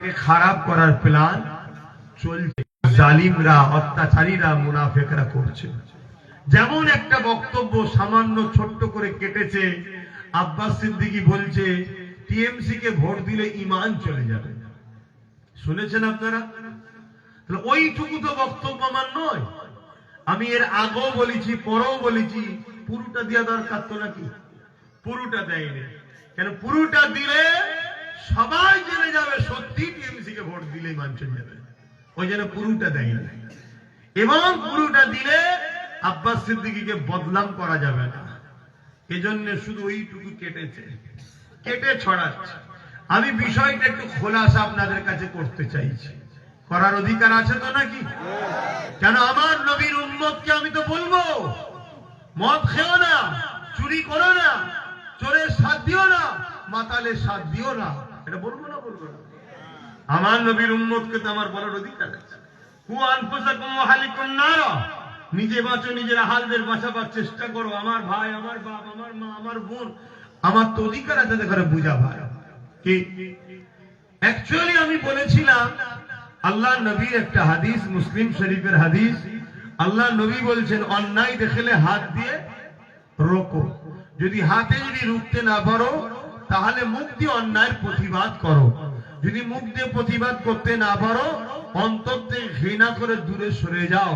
আমাকে খারাপ করার প্ল্যান চলছে, জালিমরা, অত্যাচারীরা, মুনাফিকরা করছে। যেমন একটা বক্তব্য সামান্য ছোট্ট করে কেটেছে, আব্বাস সিদ্দিকী বলছে টিএমসি কে ভোট দিলে ঈমান চলে যাবে। শুনেছেন আপনারা? তাহলে ওইটুকু তো বক্তব্য আমার নয়। আমি এর আগেও বলেছি, পরেও বলেছি, পুরোটা দেওয়া দরকার তো নাকি? পুরোটা দেয়নি কেন? পুরোটা দিলে সবাই জেনে যাবে সত্যি টিএমসি কে ভোট দিলেই ঈমান চলে যাবে। ওই জন্য পুরোটা দেয়নি, এবং পুরোটা দিলে আব্বাস সিদ্দিকীকে বদনাম করা যাবে না, এজন্য শুধু ওইটুকু কেটেছে, কেটে ছড়াচ্ছে। আমি বিষয়টা একটু খোলাসা আপনাদের কাছে করতে চাইছি। করার অধিকার আছে তো নাকি? কেন আমার নবীর উম্মতকে আমি তো বলবো মদ খেও না, চুরি করো না, চোরের সাথ দিও না, মাতালের সাথ দিও না, এটা বলবো না? বলবো না? আমার নবীর উম্মতকে তো আমার বলার অধিকার আছে। কু আনফুসাকুম ওয়া আহলিকুম নারা, নিজে বাঁচো, নিজের আহালদের বাঁচাবার চেষ্টা করো। আমার ভাই, আমার বাপ, আমার মা, আমার বোন, আমার তো অধিকার আছে দেখে বুঝা ভাই কি। অ্যাকচুয়ালি আমি বলেছিলাম আল্লাহ নবীর একটা হাদিস, মুসলিম শরীফের হাদিস। আল্লাহ নবী বলছেন অন্যায় দেখলে হাত দিয়ে রোকো, যদি হাতে যদি রুখতে না পারো তাহলে মুখ দিয়ে অন্যায়ের প্রতিবাদ করো, যদি মুখ দিয়ে প্রতিবাদ করতে না পারো অন্তর থেকে ঘৃণা করে দূরে সরে যাও।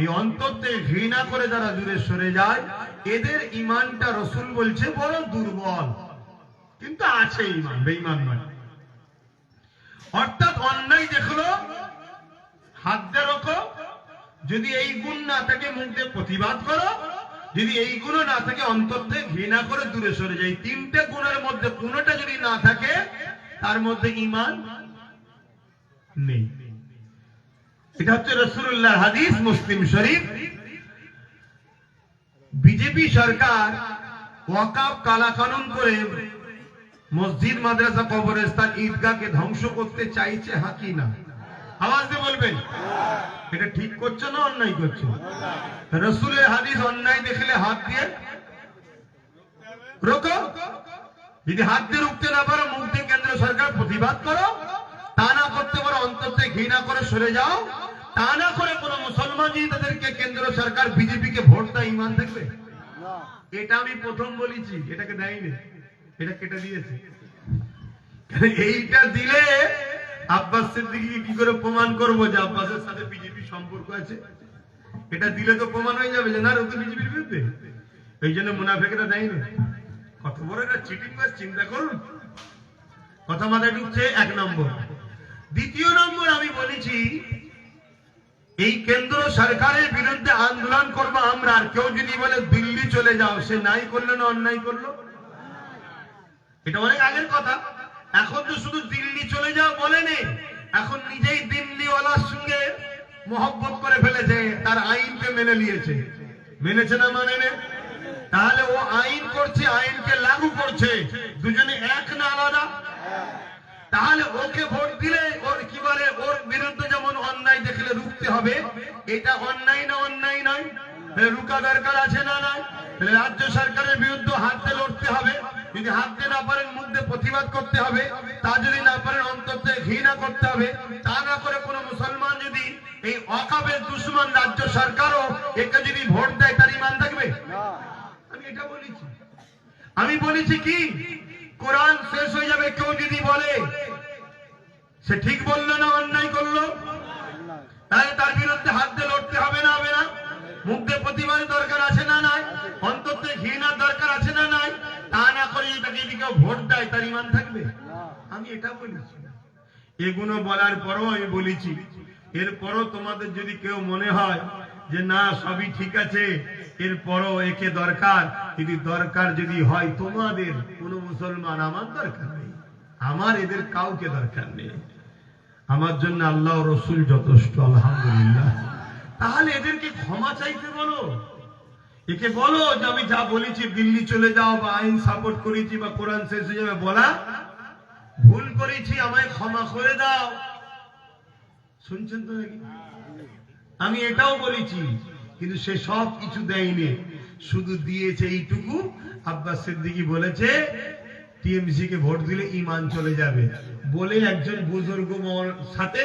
এই অন্তর থেকে ঘৃণা করে যারা দূরে সরে যায় এদের ঈমানটা রাসূল বলছে বড় দুর্বল, কিন্তু আছে ঈমান, বেঈমান নয়। অর্থাৎ অন্যায় দেখলো হাত দিয়ে রোকো, যদি এই গুণ না থাকে মুখ দিয়ে প্রতিবাদ করো, যদি এই গুণ না থাকে অন্তর থেকে ঘৃণা করে দূরে সরে যায়। তিনটে গুণের মধ্যে কোনোটা যদি না থাকে তার মধ্যে ঈমান নেই। এটা হচ্ছে রাসূলুল্লাহর হাদিস, মুসলিম শরীফ। বিজেপি সরকার ওয়াকফ কালাকানুন করে মসজিদ, মাদ্রাসা, কবরস্থান, ঈদগাহকে ধ্বংস করতে চাইছে, হ্যাঁ কি না? আওয়াজ দিয়ে বলবেন এটা ঠিক করছে না অন্যায় করছে? রাসূলের হাদিস অন্যায় দেখলে হাত দিয়ে রোকো, যদি হাত দিয়ে রুখতে না পারো মুখ দিয়ে কেন্দ্র সরকার প্রতিবাদ করো, তা না করতে পারো অন্তর থেকে ঘৃণা করে সরে যাও। তা না করে কোন মুসলমান যদি তাদেরকে কেন্দ্র সরকার বিজেপিকে ভোট দেয় ঈমান দেখবে? এটা আমি প্রথম বলেছি, এটাকে দেয়নি, এটা কেটে দিয়েছে। এইটা দিলে আব্বাস সিদ্দিকীকে কি করে প্রমাণ করবো যে আব্বাসের সাথে বিজেপির সম্পর্ক আছে? এটা দিলে তো প্রমাণ হয়ে যাবে যে না, ও তো বিজেপির বিরুদ্ধে। এই জন্য মুনাফিকরা দেয়নি। কত বড় একটা চিটিং বাস, চিন্তা করুন। কথা মাথায় ঢুকছে? এক নম্বর। দ্বিতীয় নম্বর, আমি বলেছি এই কেন্দ্র সরকারের বিরুদ্ধে আন্দোলন করবো আমরা, আর কেউ যদি বলে দিল্লি চলে যাও, সে নাই করলো না অন্যায় করলো? এটা অনেক আগের কথা। এখন তো শুধু দিল্লি চলে যাও বলেনি, এখন নিজেই দিল্লিওয়ালার সঙ্গে মহব্বত করে ফেলেছে, তার আইনকে মেনে নিয়েছে। মেনেছে না মানে নে? তাহলে ও আইন করছে, আইনকে লাগু করছে, দুজনে এক না আলাদা? তাহলে ওকে ভোট দিলে ওর কি বলে, ওর বিরুদ্ধে যেমন অন্যায় দেখলে রুখতে হবে, এটা অন্যায় না অন্যায় নয়? রুকা দরকার আছে না নাই? রাজ্য সরকারের বিরুদ্ধে হাত দিয়ে লড়তে হবে, যদি হাত দিয়ে না পারেন মুখ দিয়ে প্রতিবাদ করতে হবে, তা যদি না পারেন অন্তর থেকে ঘৃণা করতে হবে। তা না করে কোন মুসলমান যদি এই ওয়াকফের দুশমন রাজ্য সরকারও একে যদি ভোট দেয় তার ঈমান থাকবে? আমি এটা বলেছি। আমি বলেছি কি কোরআন শেষ হয়ে যাবে কেউ যদি বলে, সে ঠিক বললো না অন্যায় করলো? তাহলে তার বিরুদ্ধে হাত দিয়ে লড়তে হবে না? হবে না? মুখ দিয়ে প্রতিবাদের দরকার আছে না নাই? অন্তর থেকে ঘৃণার দরকার আছে না নাই? তা না করে তাকে যদি কেউ ভোট দেয় তার ঈমান থাকবে? আমি এটা বলেছি। এগুলো বলার পরও আমি বলেছি, এরপরও তোমাদের যদি কেউ মনে হয় যে না সবই ঠিক আছে, এরপরও একে দরকার, যদি দরকার যদি হয় তোমাদের কোন মুসলমান, আমার দরকার নেই, আমার এদের কাউকে দরকার নেই, আমার জন্য আল্লাহ রসুল যথেষ্ট, আলহামদুলিল্লাহ। তাহলে এদেরকে ক্ষমা চাইতে বলো, একে বলো যে আমি যা বলেছি দিল্লি চলে যাও, বা আইন সাপোর্ট করেছি, বা কোরআন শেষ হয়ে যাবে, বলা ভুল করেছি, আমায় ক্ষমা করে দাও। শুনছেন তো নাকি? আমি এটাও বলেছি, কিন্তু সে সব কিছু দেয়নি, শুধু দিয়েছে এইটুকু। আব্বাস সিদ্দিকী বলেছে টিএমসি কে ভোট দিলে ইমান চলে যাবে বলে একজন বুজুর্গ সাথে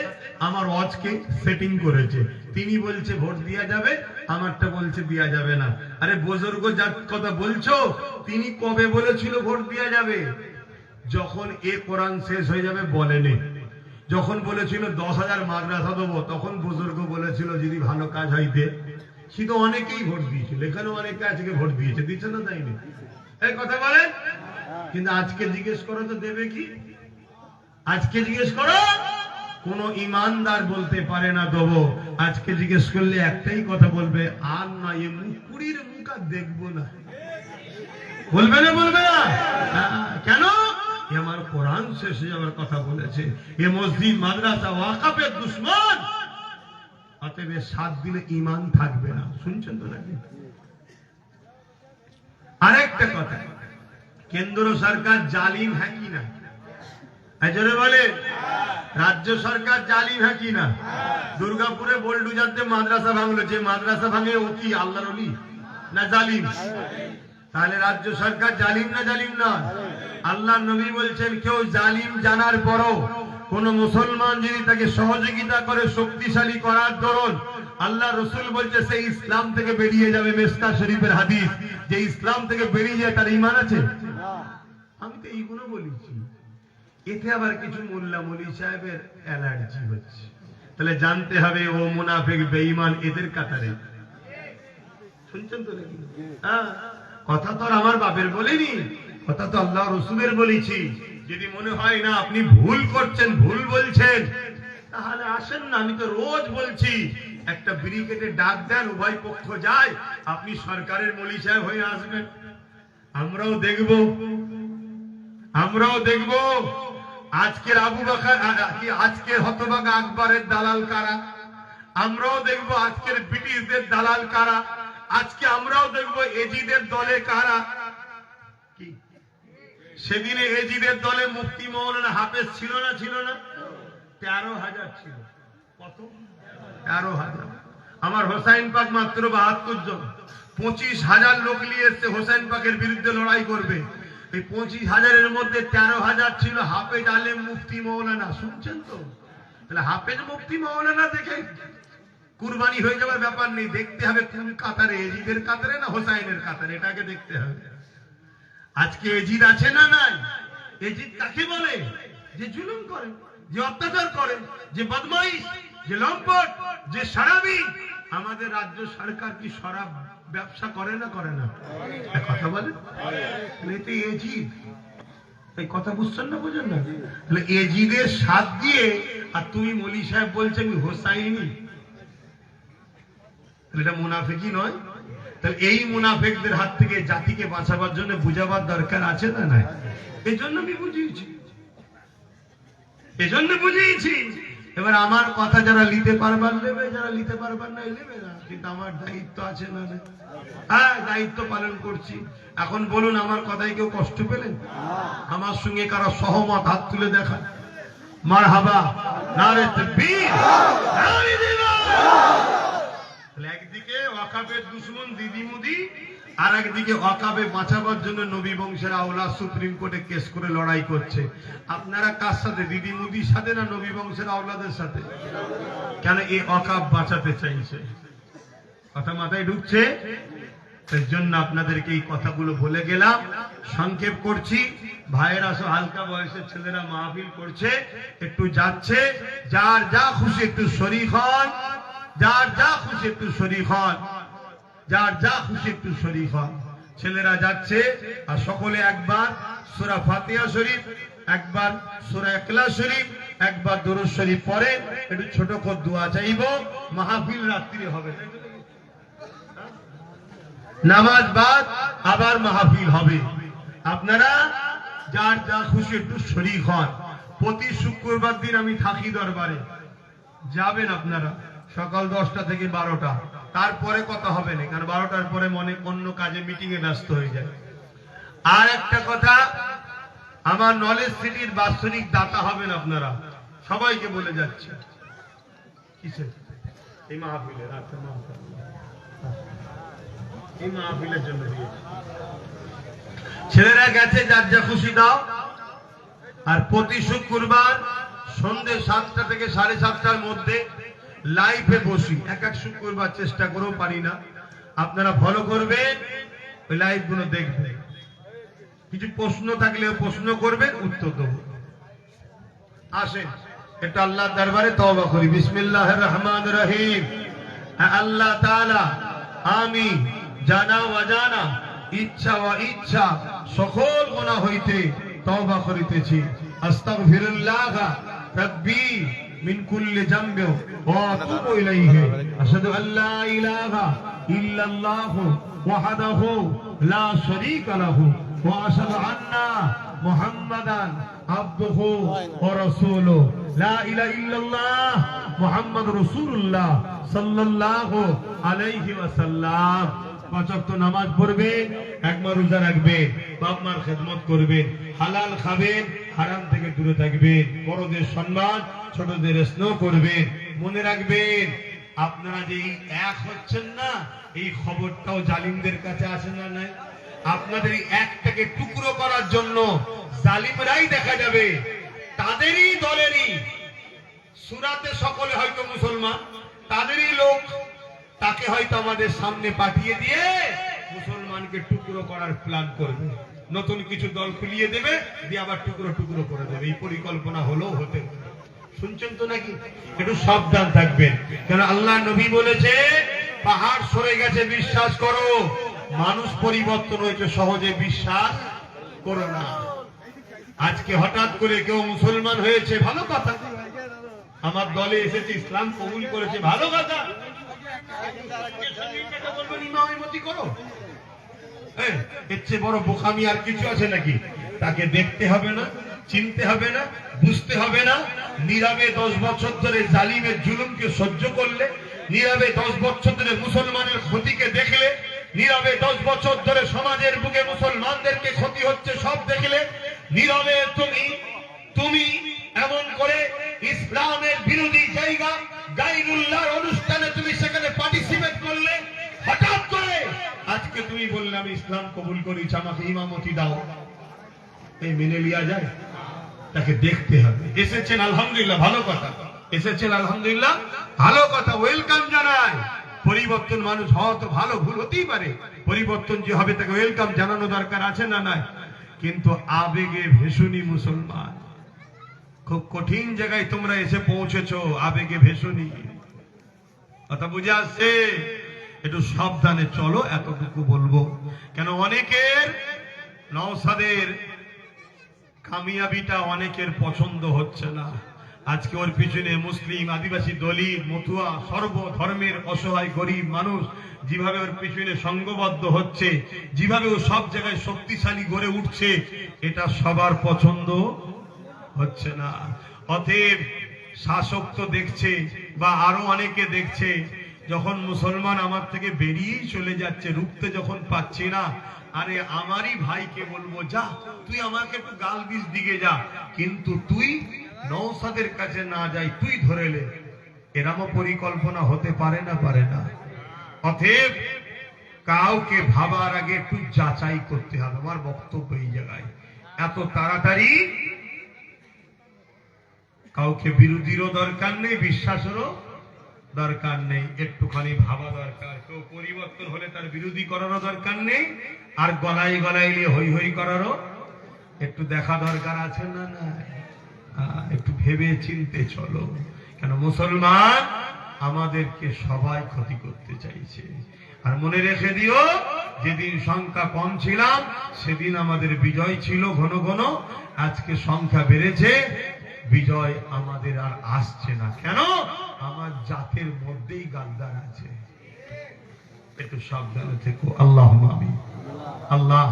আমার ওয়াজকে সেটিং করেছে। তিনি বলছে ভোট দেওয়া যাবে, আমারটা বলছে দেওয়া যাবে না। আরে বুজুর্গ যার কথা বলছো তিনি কবে বলেছিল ভোট দেওয়া যাবে? যখন এ কোরআন শেষ হয়ে যাবে বলেনি। যখন বলেছিল 10,000 মাদ্রাসা দেবো তখন বুজুর্গ বলেছিল যদি ভালো কাজ হইতে। কিন্তু অনেকেই ভোট দিয়েছিল, এখানে অনেকে আজকে ভোট দিয়েছে, দিচ্ছে না তাইনি? এই কথা বলেন। কিন্তু আজকে জিজ্ঞেস করো তো দেবে কি? আজকে জিজ্ঞেস করো, কোন ইমানদার বলতে পারে না দেবো। আজকে জিজ্ঞেস করলে একটাই কথা বলবে, আর না এ মুকুড়ির মুখ আর দেখবো না। বলবে না? বলবে না কেন? আমার কোরআন শেষ হয়ে যাওয়ার কথা বলেছে। এ মসজিদ মাদ্রাসা ওয়াকাফের দুশমন, অতএব 7 দিনে ইমান থাকবে না। শুনছেন তো নাকি? আরেকটা কথা, কেন্দ্র সরকার জালিম হ্যাঁ কি না? জোরে বলে। রাজ্য সরকার জালিম হ্যাঁ কি না? দুর্গাপুরে বোলডুজারতে মাদ্রাসা ভাঙলো, যে মাদ্রাসা ভাঙে ও কি আল্লাহর ওলি না জালিম? তাহলে রাজ্য সরকার জালিম না জালিম না? আল্লাহ নবী বলছেন কেউ জালিম জানার পরও কোন মুসলমান যদি তাকে সহযোগিতা করে শক্তিশালী করার দরুন, আল্লাহ রসুল বলছে সেই ইসলাম থেকে বেরিয়ে যাবে। মেসকা শরীফের হাদিস, যে ইসলাম থেকে বেরিয়ে যায় তার ঈমান আছে? আমি তো এইগুলো বলেছি। এতে আবার কিছু মোল্লা মৌলী সাহেবের অ্যালার্জি হচ্ছে, তাহলে জানতে হবে ও মুনাফিক বেঈমান এদের কাতারে। শুনছেন তো নাকি? কথা তো আর আমার বাপের বলিনি, কথা তো আল্লাহ রসুলের বলেছি। যদি মনে হয় না আপনি ভুল করছেন, ভুল বলছেন, তাহলে আসেন না। আমি তো রোজ বলছি একটা ব্রিগেডে ডাক দেন, উভয় পক্ষ যায়, আপনি সরকারের মৌলী সাহেব হয়ে আসবেন। আমরাও দেখব, আমরাও দেখব আজকের আবু বকর, আজকের হতভাগা আকবরের দালাল কারা। আমরাও দেখব আজকের ব্রিটিশদের দালাল কারা। আজকে আমরাও দেখব এজিদের দলে কারা। কি সেদিনে এজিদের দলে মুফতি মৌলানা হাফেজ ছিল না? ছিল না? 13,000 ছিল। কত? 13,000। আমার হোসাইন পাক মাত্র 72 জন। 25,000 লোক নিয়ে এসছে হোসাইন পাকের বিরুদ্ধে লড়াই করবে। এই 25,000-এর মধ্যে 13,000 ছিল হাফেজ আলেম মুফতি মৌলানা। শুনছেন তো? তাহলে হাফেজ মুফতি মৌলানা দেখে কুরবানি হয়ে যাওয়ার ব্যাপার নেই। দেখতে হবে কোন কাতারে, এজিদের কাতারে না হোসাইনের কাতারে, এটাকে দেখতে হবে। আজকে এজিদ আছে না নাই? এজিদ কাকে বলে? যে জুলুম করে, যে অত্যাচার করে, যে বদমাইশ, যে লম্পট, যে শরাবি। আমাদের রাজ্য সরকার কি শরাব ব্যবসা করে না? করে না? কথা বলে। এতে এজিদ, এই কথা বুঝছেন না? বুঝেন না? তাহলে এজিদের সাথ দিয়ে আর তুমি মৌলী সাহেব বলছেন হোসাইনি, এটা মুনাফিকি নয়? তাহলে এই মুনাফিকদের হাত থেকে জাতিকে বাঁচাবার জন্য বুঝাবার দরকার আছে না নাই? এই জন্য আমি বুঝিয়েছি, এই জন্য বুঝিয়েছি। এবার আমার কথা যারা নিতে পারবার নেবে, যারা নিতে পারবার না নেবে না। কিন্তু আমার দায়িত্ব আছে না? হ্যাঁ, দায়িত্ব পালন করছি। এখন বলুন, আমার কথায় কেউ কষ্ট পেলেন? আমার সঙ্গে কারা সহমত হাত তুলে দেখান। মারহাবা, নারে তাকবীর, নারে জিন্দাবাদ। একদিকে ওয়াকাফের দুশমন দিদি মুদি, আর একদিকে ওয়াকাফে বাঁচাবার জন্য নবী বংশের আওলাদ সুপ্রিম কোর্টে কেস করে লড়াই করছে। আপনারা কার সাথে? দিদি মুদির সাথে না নবী বংশের আওলাদের সাথে? কেন? এই ওয়াকাফ বাঁচাতে চাইছে। কথা মাথায় ঢুকছে? এর জন্য আপনাদেরকে এই কথাগুলো বলে গেলাম। সংক্ষেপ করছি। ভাইয়েরা সব হালকা বয়সের ছেলেরা মাহফিল করছে, একটু যাচ্ছে, যার যা খুশি একটু শরীক হন, যার যা খুশি একটু শরীক হন, যার যা খুশি একটু শরীক হন। ছেলেরা যাচ্ছে, আর সকলে একবার সূরা ফাতিহা শরীফ, একবার সূরা ইখলাস শরীফ, একবার দরুদ শরীফ পড়ে একটু ছোট করে দোয়া চাইবো। মাহফিল রাত্রি হবে, নামাজ বাদ আবার মাহফিল হবে। আপনারা যার যা খুশি একটু শরীক হন। প্রতি শুক্রবার দিন আমি থাকি দরবারে, যাবেন আপনারা সকাল 10টা থেকে 12টা। তারপরে কথা হবে না, কারণ 12টার পরে মনে অন্য কাজে মিটিং এ ব্যস্ত হয়ে যায়। আর একটা কথা, আমার নলেজ সিটির বাৎসরিক দাতা হবেন আপনারা, সবাইকে বলে যাচ্ছে। কিসে? এই মাহফিলের। আচ্ছা, এই মাহফিলের জন্য দিয়েছি। ছেলেরা গেছে, যার যা খুশি দাও। আর প্রতি শুক্রবার সন্ধ্যে 7টা থেকে 7:30টার মধ্যে লাইভে বসি। এক শুক্রবার চেষ্টা করেও পারি না। আপনারা ফলো করবেন, ওই লাইভ গুলো দেখবেন। কিছু প্রশ্ন থাকলে প্রশ্ন করবেন, উত্তর দেব। আসেন এটা আল্লাহর দরবারে তওবা করি। বিসমিল্লাহির রহমানির রহিম। আল্লাহ তাআলা, আমি জানা অজানা, ইচ্ছা ও ইচ্ছা সকল গুনাহ হইতে তওবা করিতেছি। আস্তাগফিরুল্লাহ রাব্বি মিন কুল্লি যামবি ওয়া আতুবু ইলাইহি। আশহাদু আল্লা ইলাহা ইল্লাল্লাহ ওয়াহদাহু লা শারীকা লাহু ওয়া আশহাদু আন্না মুহাম্মাদান আবদুহু ওয়া রাসূলুহু। লা ইলাহা ইল্লাল্লাহ মুহাম্মাদুর রাসূলুল্লাহ সাল্লাল্লাহু আলাইহি ওয়াসাল্লাম। 5 ওয়াক্ত নামাজ পড়বেন, একবার রোজা রাখবেন, বাপ মার খেদমত করবেন, হালাল খাবেন, হারাম থেকে দূরে থাকবেন, বড়দের সম্মান, ছোটদের স্নেহ করবেন। মনে রাখবেন, আপনারা যে এক হচ্ছেন না, এই খবরটাও জালিমদের কাছে আসে না নাই? আপনাদের একটাকে টুকরো করার জন্য জালিমরাই দেখা যাবে, তাদেরই দলেরই সূরাতে সকলে হয়তো মুসলমান, তাদেরই লোক, তাকে হয়তো আমাদের সামনে পাঠিয়ে দিয়ে মুসলমানকে টুকরো করার প্ল্যান করবে। নতুন কিছু দল খুলিয়ে দেবে, দিয়ে আবার টুকরো টুকরো করে দেবে। এই পরিকল্পনা হলেও হতে পারে। শুনছেন তো নাকি? একটু সাবধান থাকবেন, কারণ আল্লাহ নবী বলেছে, পাহাড় সরে গেছে বিশ্বাস করো, মানুষ পরিবর্তন হয়েছে সহজে বিশ্বাস করো না। আজকে হঠাৎ করে কেউ মুসলমান হয়েছে, ভালো কথা, আমার দলে এসেছে, ইসলাম কবুল করেছে, ভালো কথা। এর চেয়ে বড় বোকামি আর কিছু আছে নাকি? তাকে দেখতে হবে না, চিনতে হবে না, বুঝতে হবে না। নীরবে 10 বছর ধরে জালিমের জুলুমকে সহ্য করলে, নীরবে 10 বছর ধরে মুসলমানের ক্ষতিকে দেখলে, নীরবে 10 বছর ধরে সমাজের বুকে মুসলমানদেরকে ক্ষতি হচ্ছে সব দেখলে, নীরবে তুমি এমন করে ইসলামের বিরোধী জায়গা গায়রুল্লাহর অনুষ্ঠানে তুমি সেখানে পার্টিসিপেট করলে, হঠাৎ করে আজকে তুমি বললে আমি ইসলাম কবুল করেছি, আমাকে ইমামতি দাও, এই মেনে লিয়া যায়? তাকে দেখতে হবে। এসেছেন আলহামদুলিল্লাহ, ভালো কথা। এসেছেন আলহামদুলিল্লাহ, ভালো কথা, ওয়েলকাম জানাই। পরিবর্তন মানুষ হওয়া তো ভালো, ভুল হতেই পারে। পরিবর্তন যে হবে তাকে ওয়েলকাম জানানো দরকার আছে না নাই? কিন্তু আবেগে ভেসুনি মুসলমান, খুব কঠিন জায়গায় তোমরা এসে পৌঁছেছো, আবেগে ভেসুনি। কথা বুঝে আসছে? একটু সাবধানে চলো, এতটুকু বলবো। কেন অনেকের নওশাদের কামিয়াবিটা অনেকের পছন্দ হচ্ছে না। আজকে ওর পিছনে মুসলিম, আদিবাসী, দলিত, মতুয়া, সর্ব ধর্মের অসহায় গরিব মানুষ যেভাবে ওর পিছনে সংঘবদ্ধ হচ্ছে, যেভাবে ও সব জায়গায় শক্তিশালী গড়ে উঠছে, এটা সবার পছন্দ হচ্ছে না। অতএব শাসক তো দেখছে, বা আরো অনেকে দেখছে, যখন মুসলমান আমার থেকে বেরিয়েই চলে যাচ্ছে, রুখতে যখন পাচ্ছি না, আরে আমারই ভাইকে বলবো, যা তুই আমাকে একটু গাল দিস দিকে যা, কিন্তু তুই নওশাদের কাছে না যাই, তুই ধরে লে। এরকম পরিকল্পনা হতে পারে না? পারে না। অতএব কাউকে ভাবার আগে একটু যাচাই করতে হবে। আমার বক্তব্য এই জায়গায়, এত তাড়াতাড়ি কাউকে বিরোধীরও দরকার নেই, বিশ্বাসেরও দরকার নেই, একটুখানি ভাবা দরকার। কেউ পরিবর্তন হলে তার বিরোধী করারও দরকার নেই, আর গলায় গলায় নিয়ে হই হই করারও একটু দেখা দরকার আছে না? না, একটু ভেবে চিনতে চলো। কেন মুসলমান আমাদেরকে সবাই ক্ষতি করতে চাইছে। আর মনে রেখে দিও, যেদিন সংখ্যা কম ছিলাম সেদিন আমাদের বিজয় ছিল ঘন ঘন, আজকে সংখ্যা বেড়েছে, বিজয় আমাদের আর আসছে না। কেন? আমার জাতের মধ্যেই গাদ্দার আছে। একটু সাবধানে থেকো। আল্লাহুম্মা আমিন। আল্লাহ